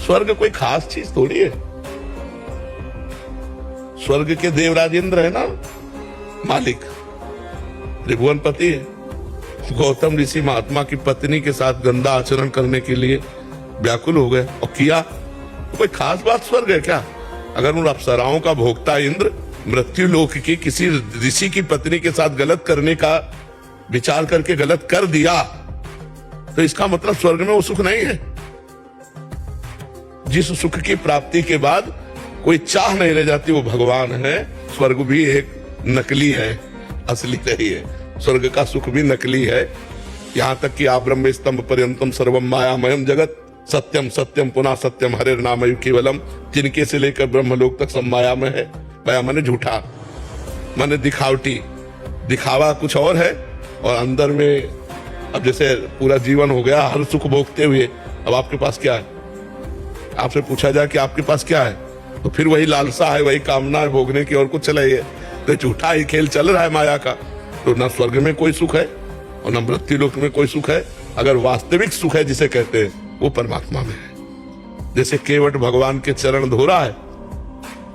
स्वर्ग कोई खास चीज थोड़ी है। स्वर्ग के देवराजेंद्र है ना मालिक, त्रिभुवनपति है। गौतम ऋषि महात्मा की पत्नी के साथ गंदा आचरण करने के लिए व्याकुल हो गए और किया, तो कोई खास बात स्वर्ग है क्या? अगर उन अप्सराओं का भोक्ता इंद्र मृत्यु लोक की किसी ऋषि की पत्नी के साथ गलत करने का विचार करके गलत कर दिया, तो इसका मतलब स्वर्ग में वो सुख नहीं है। जिस सुख की प्राप्ति के बाद कोई चाह नहीं रह जाती वो भगवान है। स्वर्ग भी एक नकली है, असली नहीं है। स्वर्ग का सुख भी नकली है। यहां तक कि आप ब्रह्म स्तंभ पर्यंतम सर्वम मायामयम जगत सत्यम सत्यम पुनः सत्यम हरे नाम केवलम, जिनके से लेकर ब्रह्मलोक तक सब माया में है। माया माने झूठा, माने दिखावटी। दिखावा कुछ और है और अंदर में अब जैसे पूरा जीवन हो गया हर सुख भोगते हुए, अब आपके पास क्या है? आपसे पूछा जाए कि आपके पास क्या है, तो फिर वही लालसा है, वही कामना है भोगने की, और कुछ चला ही है। तो झूठा ही खेल चल रहा है माया का। तो ना स्वर्ग में कोई सुख है और न मृत्यु लोक में कोई सुख है। अगर वास्तविक सुख है जिसे कहते हैं वो परमात्मा में है। जैसे केवट भगवान के चरण धो रहा है,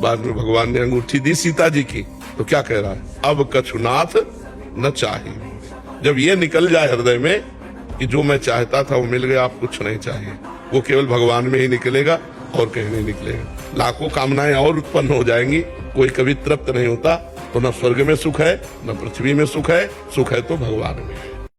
बाद में भगवान ने अंगूठी दी सीता जी की, तो क्या कह रहा है? अब कछुनाथ न चाहिए। जब ये निकल जाए हृदय में कि जो मैं चाहता था वो मिल गया, आप कुछ नहीं चाहिए, वो केवल भगवान में ही निकलेगा और कहीं नहीं निकलेगा। लाखों कामनाएं और उत्पन्न हो जाएंगी, कोई कभी तृप्त नहीं होता। तो न स्वर्ग में सुख है न पृथ्वी में सुख है, सुख है तो भगवान में है।